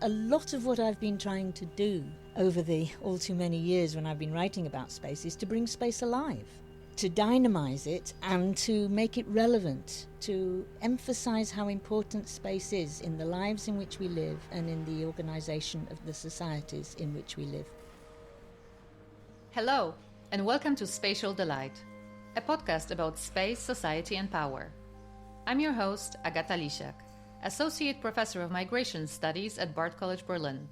A lot of what I've been trying to do over the all too many years when I've been writing about space is to bring space alive, to dynamise it and to make it relevant, to emphasise how important space is in the lives in which we live and in the organisation of the societies in which we live. Hello, and welcome to Spatial Delight, a podcast about space, society and power. I'm your host, Agata Lisiak, Associate Professor of Migration Studies at Bard College Berlin.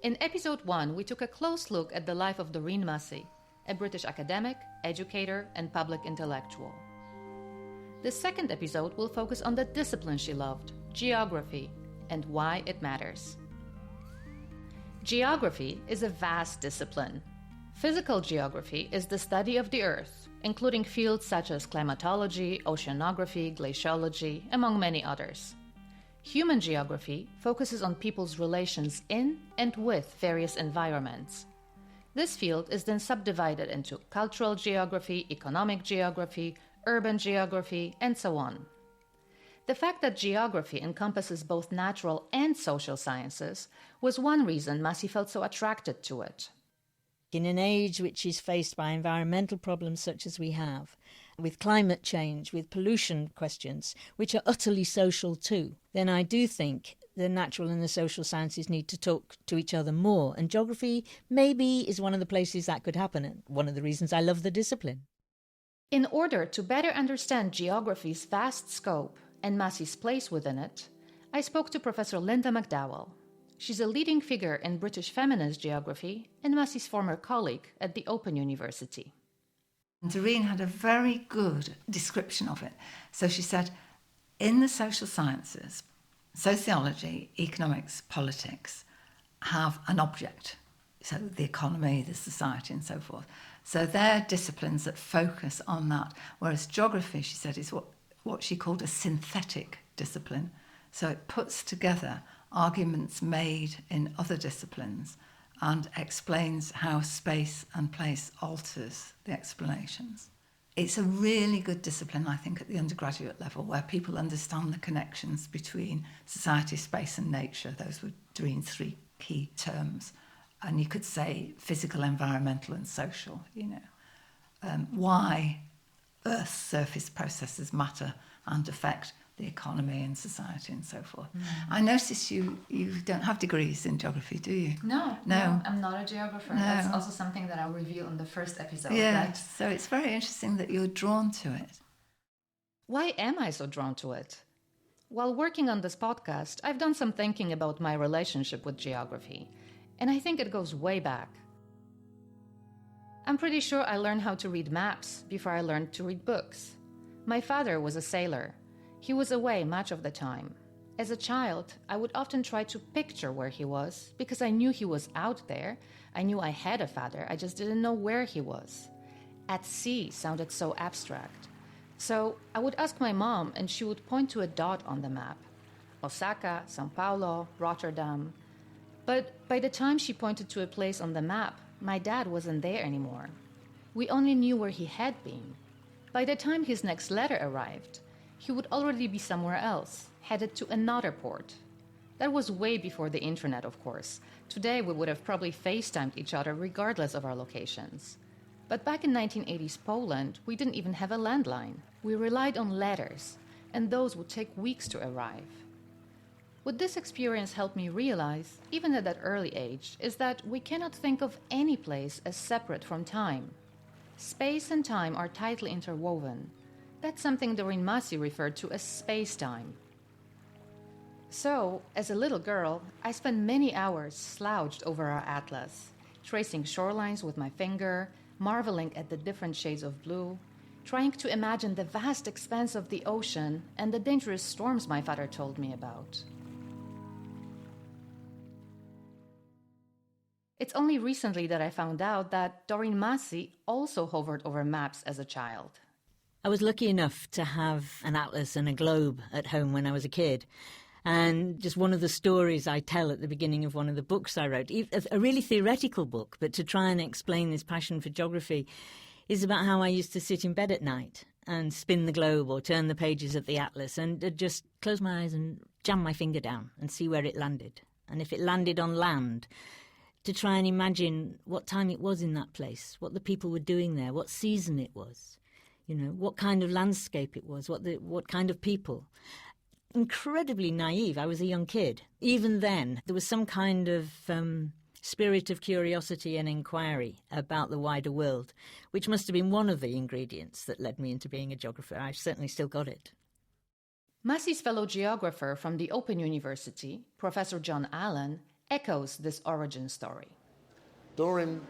In episode 1, we took a close look at the life of Doreen Massey, a British academic, educator and public intellectual. The second episode will focus on the discipline she loved, geography, and why it matters. Geography is a vast discipline. Physical geography is the study of the Earth, including fields such as climatology, oceanography, glaciology, among many others. Human geography focuses on people's relations in and with various environments. This field is then subdivided into cultural geography, economic geography, urban geography, and so on. The fact that geography encompasses both natural and social sciences was one reason Massey felt so attracted to it. In an age which is faced by environmental problems such as we have, with climate change, with pollution questions, which are utterly social too, then I do think the natural and the social sciences need to talk to each other more. And geography maybe is one of the places that could happen, and one of the reasons I love the discipline. In order to better understand geography's vast scope and Massey's place within it, I spoke to Professor Linda McDowell. She's a leading figure in British feminist geography and Massey's former colleague at the Open University. Doreen had a very good description of it. So she said, in the social sciences, sociology, economics, politics have an object. So the economy, the society and so forth. So they're disciplines that focus on that. Whereas geography, she said, is what she called a synthetic discipline. So it puts together arguments made in other disciplines and explains how space and place alters the explanations. It's a really good discipline, I think, at the undergraduate level, where people understand the connections between society, space and nature. Those were Doreen's three key terms. And you could say physical, environmental and social, why Earth's surface processes matter and affect the economy and society and so forth. I notice you don't have degrees in geography, do you? No, I'm not a geographer. No. That's also something that I'll reveal in the first episode. Yeah, so it's very interesting that you're drawn to it. Why am I so drawn to it? While working on this podcast, I've done some thinking about my relationship with geography, and I think it goes way back. I'm pretty sure I learned how to read maps before I learned to read books. My father was a sailor. He was away much of the time. As a child, I would often try to picture where he was because I knew he was out there. I knew I had a father, I just didn't know where he was. At sea sounded so abstract. So I would ask my mom and she would point to a dot on the map. Osaka, São Paulo, Rotterdam. But by the time she pointed to a place on the map, my dad wasn't there anymore. We only knew where he had been. By the time his next letter arrived, he would already be somewhere else, headed to another port. That was way before the internet, of course. Today we would have probably FaceTimed each other regardless of our locations. But back in 1980s Poland, we didn't even have a landline. We relied on letters, and those would take weeks to arrive. What this experience helped me realize, even at that early age, is that we cannot think of any place as separate from time. Space and time are tightly interwoven. That's something Doreen Massey referred to as space-time. So, as a little girl, I spent many hours slouched over our atlas, tracing shorelines with my finger, marveling at the different shades of blue, trying to imagine the vast expanse of the ocean and the dangerous storms my father told me about. It's only recently that I found out that Doreen Massey also hovered over maps as a child. I was lucky enough to have an atlas and a globe at home when I was a kid. And just one of the stories I tell at the beginning of one of the books I wrote, a really theoretical book, but to try and explain this passion for geography, is about how I used to sit in bed at night and spin the globe or turn the pages of the atlas and just close my eyes and jam my finger down and see where it landed. and if it landed on land, to try and imagine what time it was in that place, what the people were doing there, what season it was, what kind of landscape it was, what kind of people. Incredibly naive. I was a young kid. Even then, there was some kind of spirit of curiosity and inquiry about the wider world, which must have been one of the ingredients that led me into being a geographer. I've certainly still got it. Massey's fellow geographer from the Open University, Professor John Allen, echoes this origin story. Doreen,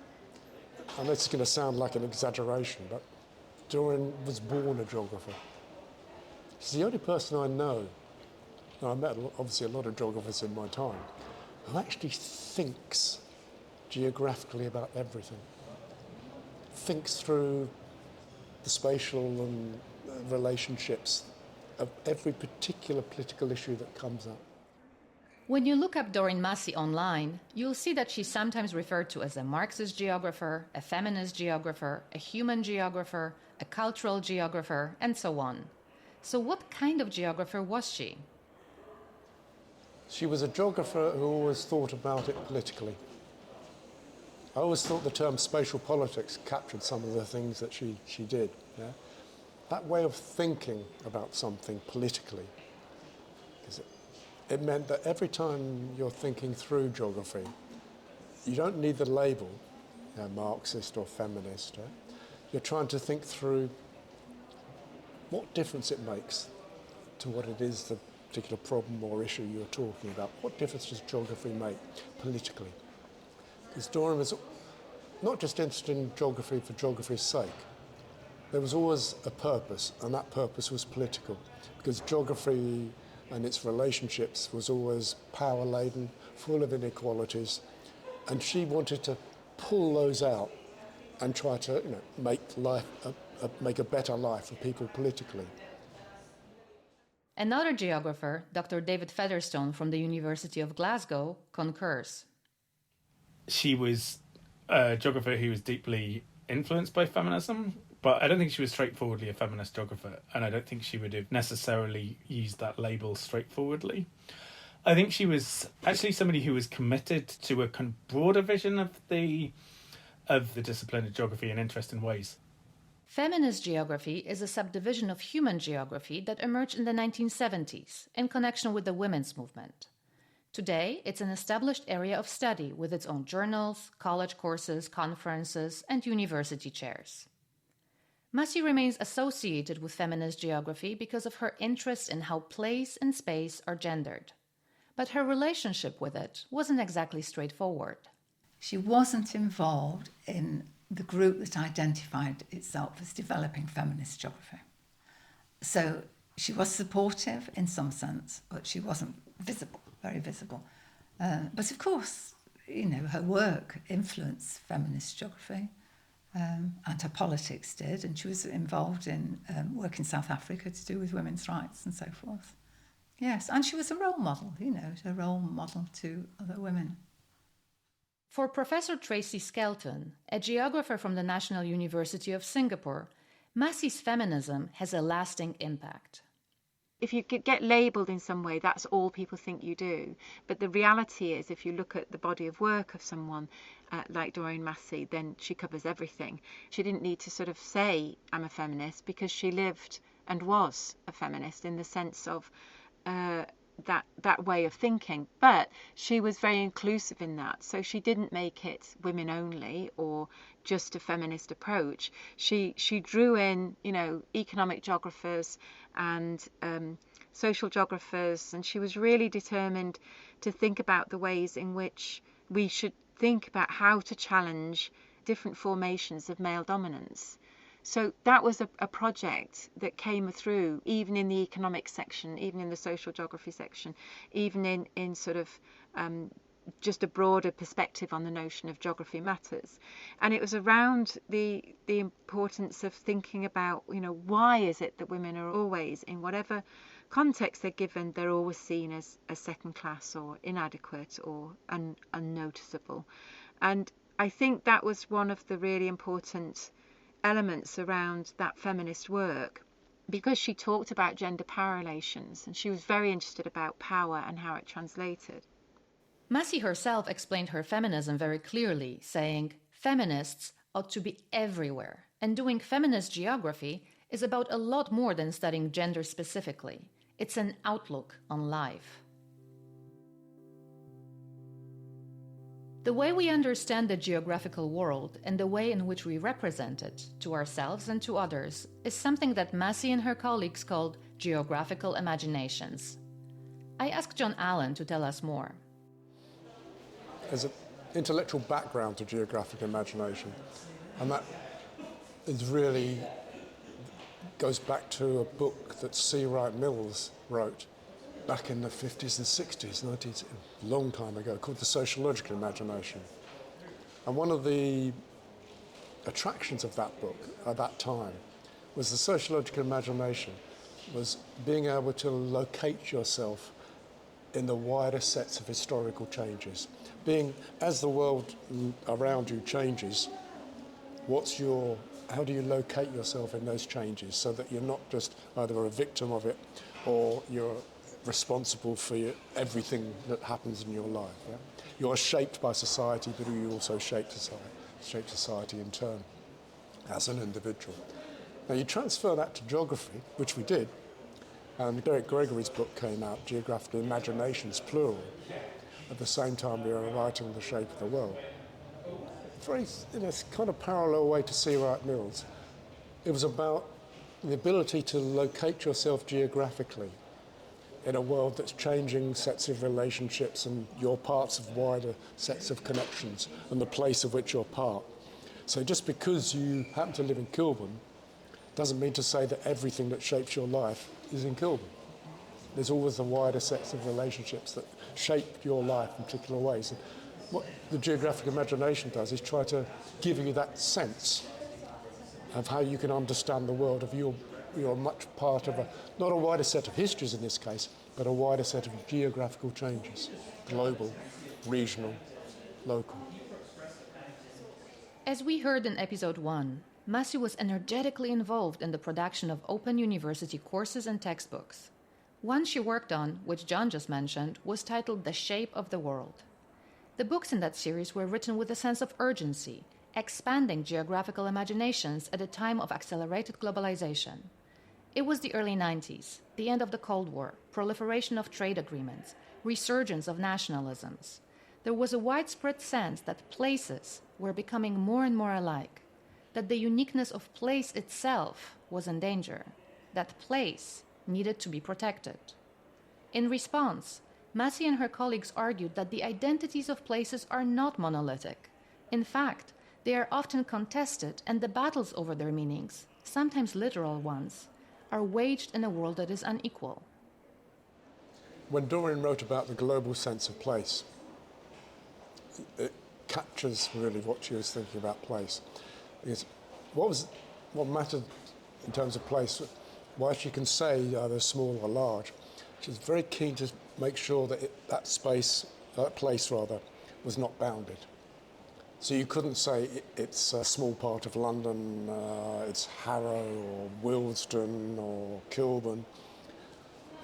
I know it's going to sound like an exaggeration, but Doreen was born a geographer. She's the only person I know, and I met obviously a lot of geographers in my time, who actually thinks geographically about everything. Thinks through the spatial and relationships of every particular political issue that comes up. When you look up Doreen Massey online, you'll see that she's sometimes referred to as a Marxist geographer, a feminist geographer, a human geographer, a cultural geographer, and so on. So what kind of geographer was she? She was a geographer who always thought about it politically. I always thought the term spatial politics captured some of the things that she did. Yeah? That way of thinking about something politically, it meant that every time you're thinking through geography, you don't need the label, Marxist or feminist. You're trying to think through what difference it makes to what it is, the particular problem or issue you're talking about. What difference does geography make politically? Because Doreen was not just interested in geography for geography's sake. There was always a purpose, and that purpose was political, because geography and its relationships was always power-laden, full of inequalities, and she wanted to pull those out and try to make a better life for people politically. Another geographer, Dr. David Featherstone from the University of Glasgow, concurs. She was a geographer who was deeply influenced by feminism, but I don't think she was straightforwardly a feminist geographer, and I don't think she would have necessarily used that label straightforwardly. I think she was actually somebody who was committed to a kind of broader vision of the discipline of geography in interesting ways. Feminist geography is a subdivision of human geography that emerged in the 1970s in connection with the women's movement. Today, it's an established area of study with its own journals, college courses, conferences, and university chairs. Massey remains associated with feminist geography because of her interest in how place and space are gendered. But her relationship with it wasn't exactly straightforward. She wasn't involved in the group that identified itself as developing feminist geography. So she was supportive in some sense, but she wasn't visible, very visible. But of course, her work influenced feminist geography. And her politics did, and she was involved in work in South Africa to do with women's rights and so forth. Yes, and she was a role model, a role model to other women. For Professor Tracy Skelton, a geographer from the National University of Singapore, Massey's feminism has a lasting impact. If you get labelled in some way, that's all people think you do. But the reality is, if you look at the body of work of someone like Doreen Massey, then she covers everything. She didn't need to sort of say, I'm a feminist, because she lived and was a feminist in the sense of that way of thinking. But she was very inclusive in that. So she didn't make it women only or just a feminist approach. She drew in, economic geographers and social geographers, and she was really determined to think about the ways in which we should think about how to challenge different formations of male dominance. So that was a project that came through even in the economics section, even in the social geography section, even in sort of just a broader perspective on the notion of geography matters. And it was around the importance of thinking about, why is it that women are always, in whatever context they're given, they're always seen as second class or inadequate or unnoticeable. And I think that was one of the really important elements around that feminist work, because she talked about gender power relations and she was very interested about power and how it translated. Massey herself explained her feminism very clearly, saying, "Feminists ought to be everywhere, and doing feminist geography is about a lot more than studying gender specifically. It's an outlook on life." The way we understand the geographical world and the way in which we represent it to ourselves and to others is something that Massey and her colleagues called geographical imaginations. I asked John Allen to tell us more. There's an intellectual background to geographic imagination, and that is really goes back to a book that C. Wright Mills wrote back in the 50s and 60s, a long time ago, called The Sociological Imagination. And one of the attractions of that book at that time was the sociological imagination was being able to locate yourself in the wider sets of historical changes. As the world around you changes, how do you locate yourself in those changes so that you're not just either a victim of it or you're responsible for everything that happens in your life. Yeah? You are shaped by society, but you also shape society in turn as an individual. Now you transfer that to geography, which we did, and Derek Gregory's book came out, Geographical Imaginations, plural, at the same time we were writing The Shape of the World. Very, kind of parallel way to C. Wright Mills. It was about the ability to locate yourself geographically in a world that's changing sets of relationships and you're parts of wider sets of connections and the place of which you're part. So just because you happen to live in Kilburn doesn't mean to say that everything that shapes your life is in Kilburn. There's always the wider sets of relationships that shape your life in particular ways. And what the geographic imagination does is try to give you that sense of how you can understand the world of you're much part of not a wider set of histories in this case, but a wider set of geographical changes, global, regional, local. As we heard in episode 1, Massey was energetically involved in the production of Open University courses and textbooks. One she worked on, which John just mentioned, was titled The Shape of the World. The books in that series were written with a sense of urgency, expanding geographical imaginations at a time of accelerated globalization. It was the early 90s, the end of the Cold War, proliferation of trade agreements, resurgence of nationalisms. There was a widespread sense that places were becoming more and more alike, that the uniqueness of place itself was in danger, that place needed to be protected. In response, Massey and her colleagues argued that the identities of places are not monolithic. In fact, they are often contested, and the battles over their meanings, sometimes literal ones, are waged in a world that is unequal. When Doreen wrote about the global sense of place, it captures really what she was thinking about place. Because what mattered in terms of place, why she can say either small or large, she's very keen to make sure that that place was not bounded. So you couldn't say it's a small part of London, it's Harrow or Willesden or Kilburn.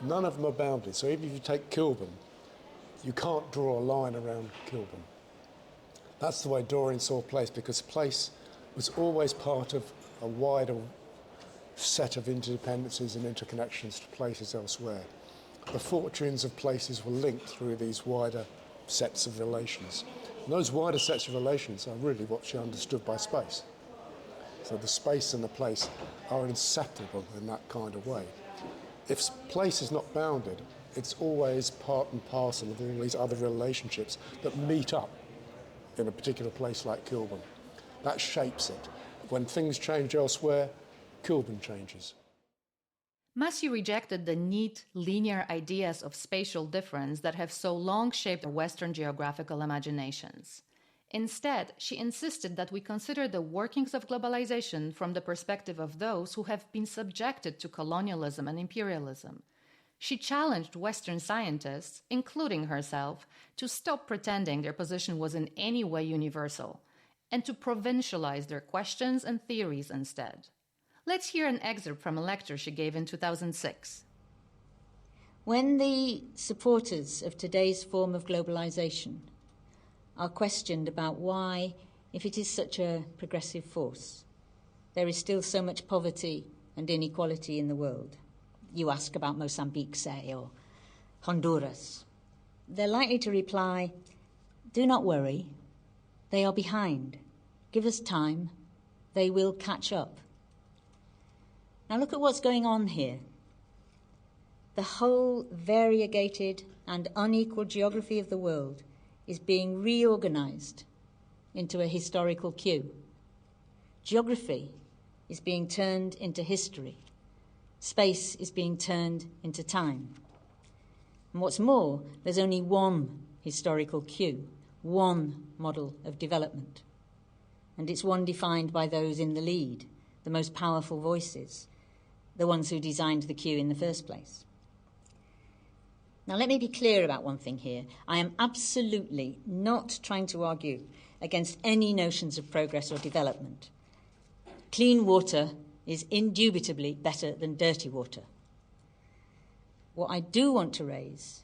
None of them are bounded. So even if you take Kilburn, you can't draw a line around Kilburn. That's the way Doreen saw place, because place was always part of a wider set of interdependencies and interconnections to places elsewhere. The fortunes of places were linked through these wider sets of relations. And those wider sets of relations are really what she understood by space. So the space and the place are inseparable in that kind of way. If place is not bounded, it's always part and parcel of all these other relationships that meet up in a particular place like Kilburn. That shapes it. When things change elsewhere, Kilburn changes. Massey rejected the neat, linear ideas of spatial difference that have so long shaped Western geographical imaginations. Instead, she insisted that we consider the workings of globalization from the perspective of those who have been subjected to colonialism and imperialism. She challenged Western scientists, including herself, to stop pretending their position was in any way universal, and to provincialize their questions and theories instead. Let's hear an excerpt from a lecture she gave in 2006. When the supporters of today's form of globalisation are questioned about why, if it is such a progressive force, there is still so much poverty and inequality in the world, you ask about Mozambique, say, or Honduras, they're likely to reply, do not worry, they are behind. Give us time, they will catch up. Now look at what's going on here. The whole variegated and unequal geography of the world is being reorganised into a historical queue. Geography is being turned into history. Space is being turned into time. And what's more, there's only one historical queue, one model of development. And it's one defined by those in the lead, the most powerful voices, the ones who designed the queue in the first place. Now, let me be clear about one thing here. I am absolutely not trying to argue against any notions of progress or development. Clean water is indubitably better than dirty water. What I do want to raise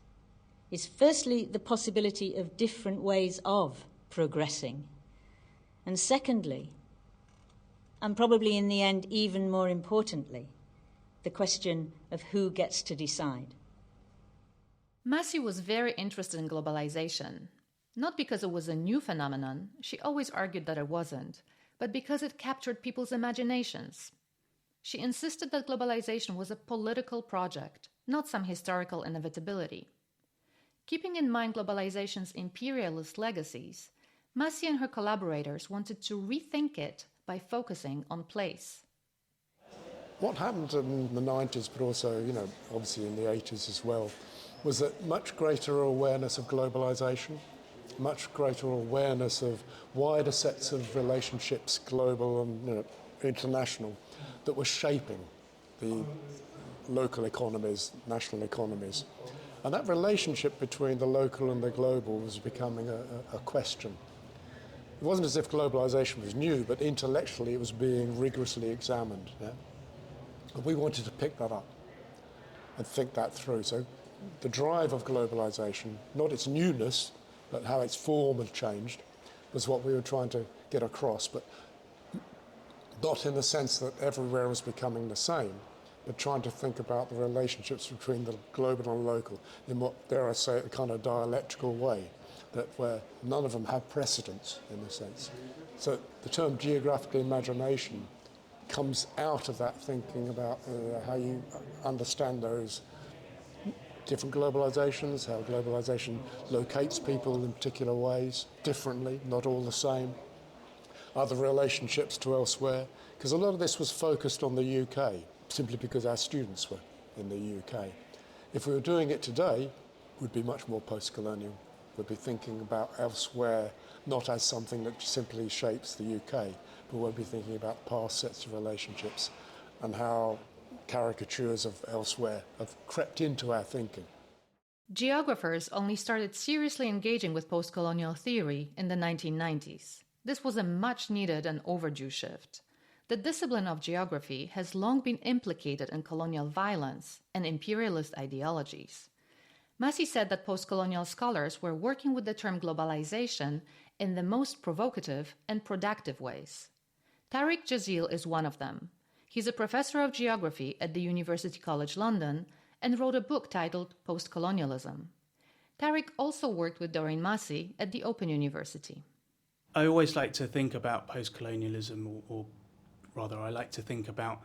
is firstly the possibility of different ways of progressing, and secondly, and probably in the end even more importantly, the question of who gets to decide. Massie was very interested in globalization, not because it was a new phenomenon, she always argued that it wasn't, but because it captured people's imaginations. She insisted that globalization was a political project, not some historical inevitability. Keeping in mind globalization's imperialist legacies, Massie and her collaborators wanted to rethink it by focusing on place. What happened in the 90s, but also, obviously in the 80s as well, was that much greater awareness of globalisation, much greater awareness of wider sets of relationships, global and international, that were shaping the local economies, national economies. And that relationship between the local and the global was becoming a question. It wasn't as if globalisation was new, but intellectually it was being rigorously examined. Yeah? And we wanted to pick that up and think that through. So the drive of globalisation, not its newness, but how its form had changed, was what we were trying to get across, but not in the sense that everywhere was becoming the same, but trying to think about the relationships between the global and local in what, dare I say, a kind of dialectical way, that where none of them have precedence, in a sense. So the term geographical imagination comes out of that thinking about how you understand those different globalizations, how globalization locates people in particular ways, differently, not all the same, other relationships to elsewhere, because a lot of this was focused on the UK, simply because our students were in the UK. If we were doing it today, we'd be much more post-colonial. We'd be thinking about elsewhere, not as something that simply shapes the UK, but we'd be thinking about past sets of relationships and how caricatures of elsewhere have crept into our thinking. Geographers only started seriously engaging with post-colonial theory in the 1990s. This was a much-needed and overdue shift. The discipline of geography has long been implicated in colonial violence and imperialist ideologies. Massie said that post-colonial scholars were working with the term globalization in the most provocative and productive ways. Tariq Jazil is one of them. He's a professor of geography at the University College London and wrote a book titled Post-Colonialism. Tariq also worked with Doreen Massey at the Open University. I always like to think about post-colonialism, or rather I like to think about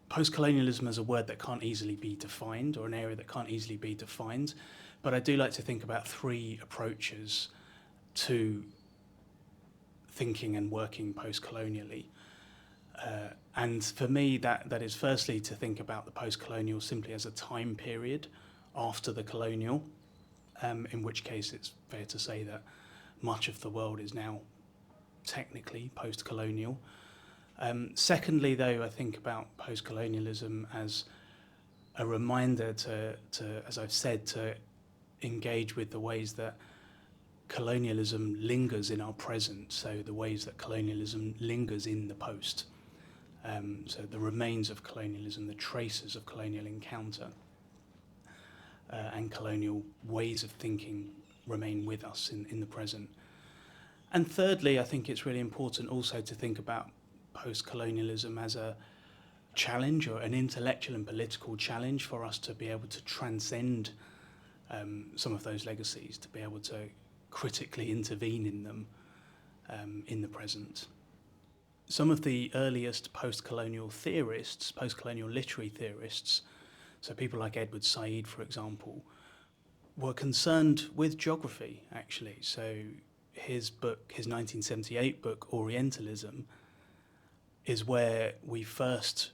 post-colonialism as a word that can't easily be defined, or an area that can't easily be defined, but I do like to think about three approaches to thinking and working post-colonially. And for me, that is firstly to think about the post-colonial simply as a time period after the colonial, in which case it's fair to say that much of the world is now technically post-colonial. Secondly, though, I think about post-colonialism as a reminder to, as I've said, to engage with the ways that colonialism lingers in our present, so the ways that colonialism lingers in the post. So the remains of colonialism, the traces of colonial encounter. and colonial ways of thinking remain with us in the present. And thirdly, I think it's really important also to think about post-colonialism as a challenge, or an intellectual and political challenge, for us to be able to transcend some of those legacies, to be able to critically intervene in them in the present. Some of the earliest post-colonial theorists, post-colonial literary theorists, so people like Edward Said, for example, were concerned with geography, actually. So his book, his 1978 book, Orientalism, is where we first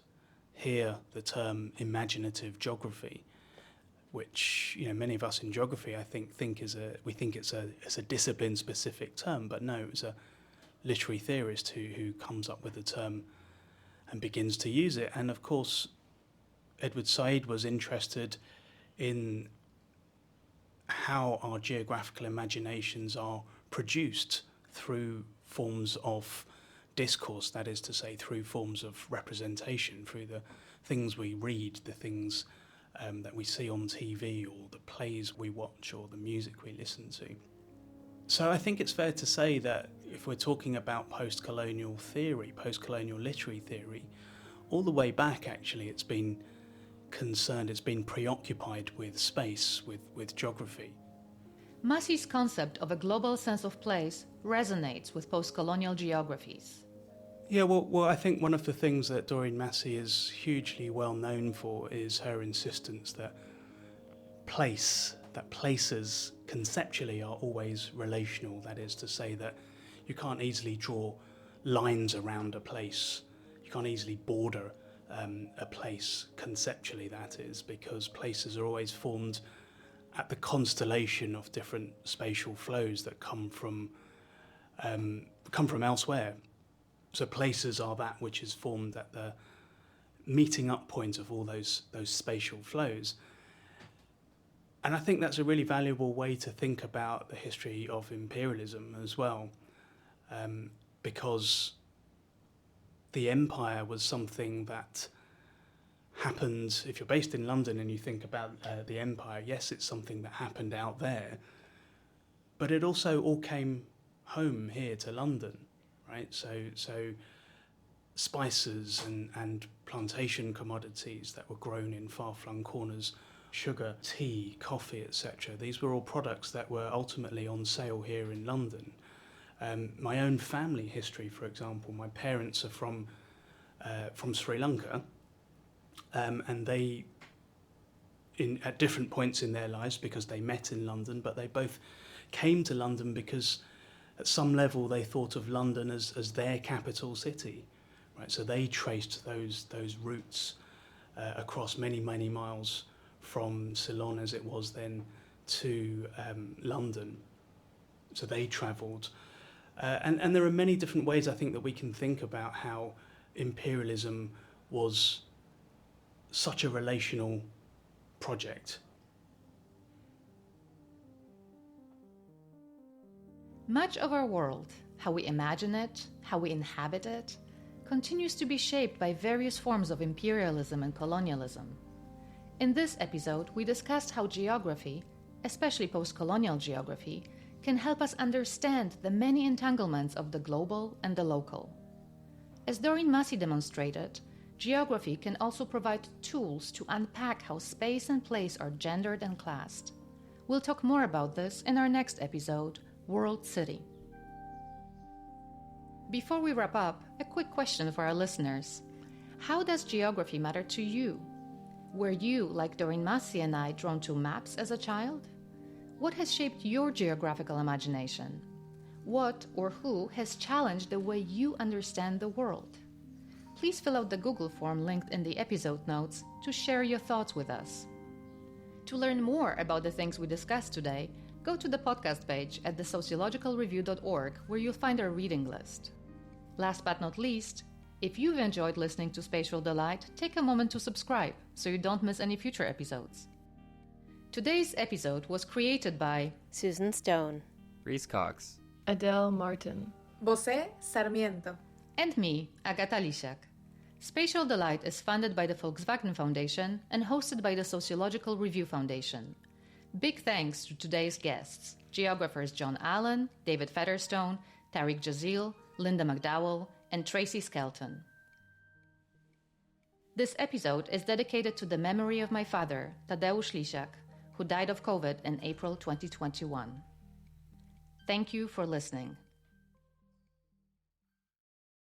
hear the term imaginative geography, which, you know, many of us in geography, I think it's a discipline-specific term, but no, it's a literary theorist who comes up with the term and begins to use it. And of course, Edward Said was interested in how our geographical imaginations are produced through forms of discourse, that is to say, through forms of representation, through the things we read, the things that we see on TV, or the plays we watch, or the music we listen to. So I think it's fair to say that if we're talking about post-colonial theory, post-colonial literary theory, all the way back, actually, it's been preoccupied with space, with geography. Massey's concept of a global sense of place resonates with post-colonial geographies. Yeah, well, I think one of the things that Doreen Massey is hugely well known for is her insistence that places conceptually are always relational. That is to say that you can't easily draw lines around a place. You can't easily border a place conceptually, that is, because places are always formed at the constellation of different spatial flows that come from elsewhere. So places are that which is formed at the meeting up point of all those spatial flows. And I think that's a really valuable way to think about the history of imperialism as well, because the empire was something that happened. If you're based in London and you think about the empire, yes, it's something that happened out there, but it also all came home here to London, right? So spices and plantation commodities that were grown in far-flung corners, sugar, tea, coffee, etc. These were all products that were ultimately on sale here in London. My own family history, for example, my parents are from Sri Lanka, and they, at different points in their lives, because they met in London, but they both came to London because at some level they thought of London as their capital city, right? So they traced those routes across many, many miles from Ceylon, as it was then, to London. So they travelled. And there are many different ways, I think, that we can think about how imperialism was such a relational project. Much of our world, how we imagine it, how we inhabit it, continues to be shaped by various forms of imperialism and colonialism. In this episode, we discussed how geography, especially post-colonial geography, can help us understand the many entanglements of the global and the local. As Doreen Massey demonstrated, geography can also provide tools to unpack how space and place are gendered and classed. We'll talk more about this in our next episode, World City. Before we wrap up, a quick question for our listeners. How does geography matter to you? Were you, like Doreen Massey and I, drawn to maps as a child? What has shaped your geographical imagination? What or who has challenged the way you understand the world? Please fill out the Google form linked in the episode notes to share your thoughts with us. To learn more about the things we discussed today, go to the podcast page at thesociologicalreview.org, where you'll find our reading list. Last but not least, if you've enjoyed listening to Spatial Delight, take a moment to subscribe so you don't miss any future episodes. Today's episode was created by Susan Stone, Reese Cox, Adele Martin, José Sarmiento, and me, Agata Lisiak. Spatial Delight is funded by the Volkswagen Foundation and hosted by the Sociological Review Foundation. Big thanks to today's guests, geographers John Allen, David Featherstone, Tariq Jazil, Linda McDowell, and Tracy Skelton. This episode is dedicated to the memory of my father, Tadeusz Lisiak, who died of COVID in April 2021. Thank you for listening.